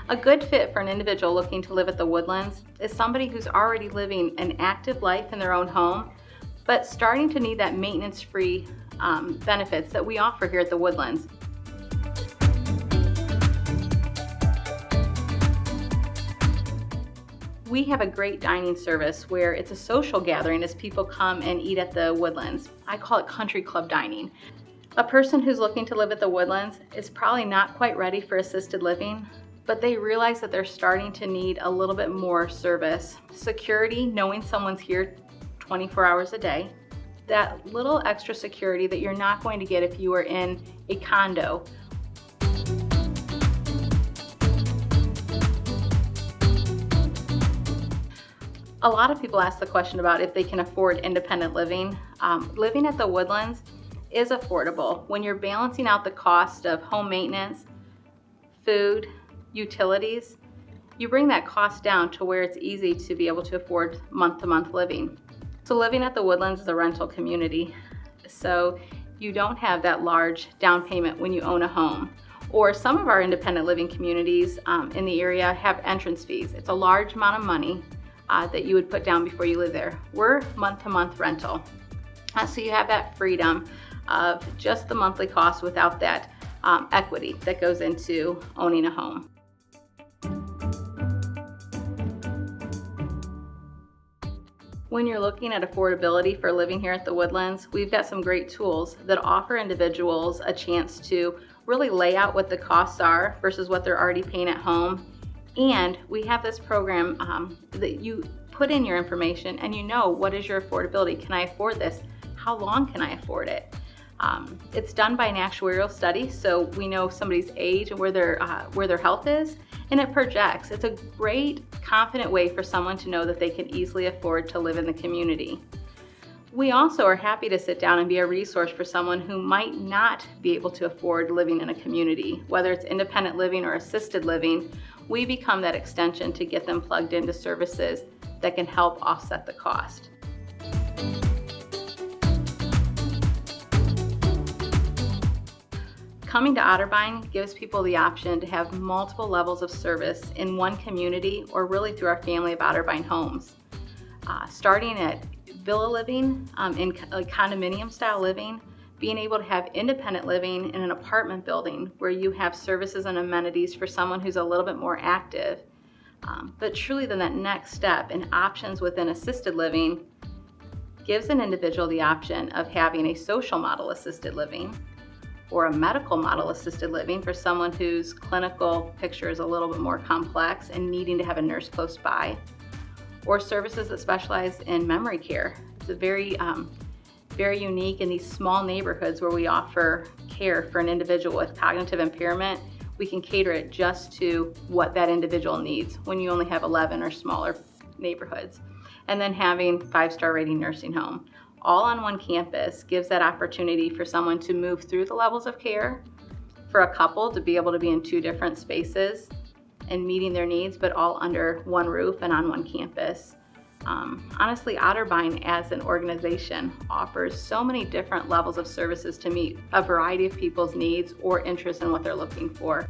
A good fit for an individual looking to live at the Woodlands is somebody who's already living an active life in their own home, but starting to need that maintenance-free benefits that we offer here at the Woodlands. We have a great dining service where it's a social gathering as people come and eat at the Woodlands. I call it country club dining. A person who's looking to live at the Woodlands is probably not quite ready for assisted living, but they realize that they're starting to need a little bit more service. Security, knowing someone's here 24 hours a day, that little extra security that you're not going to get if you are in a condo. A lot of people ask the question about if they can afford independent living. Living at the Woodlands is affordable when you're balancing out the cost of home maintenance, food, utilities. You bring that cost down to where it's easy to be able to afford month-to-month living. So living at the Woodlands is a rental community, so you don't have that large down payment when you own a home. Or some of our independent living communities in the area have entrance fees. It's a large amount of money that you would put down before you live there. We're month-to-month rental. So you have that freedom of just the monthly cost without that equity that goes into owning a home. When you're looking at affordability for living here at the Woodlands, we've got some great tools that offer individuals a chance to really lay out what the costs are versus what they're already paying at home. And we have this program that you put in your information and you know what is your affordability. Can I afford this? How long can I afford it? It's done by an actuarial study, so we know somebody's age and where their health is, and it projects. It's a great, confident way for someone to know that they can easily afford to live in the community. We also are happy to sit down and be a resource for someone who might not be able to afford living in a community, whether it's independent living or assisted living. We become that extension to get them plugged into services that can help offset the cost. Coming to Otterbein gives people the option to have multiple levels of service in one community or really through our family of Otterbein homes. Starting at villa living, in condominium style living, being able to have independent living in an apartment building where you have services and amenities for someone who's a little bit more active. But truly then that next step in options within assisted living gives an individual the option of having a social model assisted living or a medical model assisted living for someone whose clinical picture is a little bit more complex and needing to have a nurse close by, or services that specialize in memory care. It's a very unique in these small neighborhoods where we offer care for an individual with cognitive impairment. We can cater it just to what that individual needs when you only have 11 or smaller neighborhoods. And then having 5-star rating nursing home. All on one campus gives that opportunity for someone to move through the levels of care, for a couple to be able to be in 2 different spaces and meeting their needs, but all under one roof and on one campus. Honestly, Otterbein as an organization offers so many different levels of services to meet a variety of people's needs or interests in what they're looking for.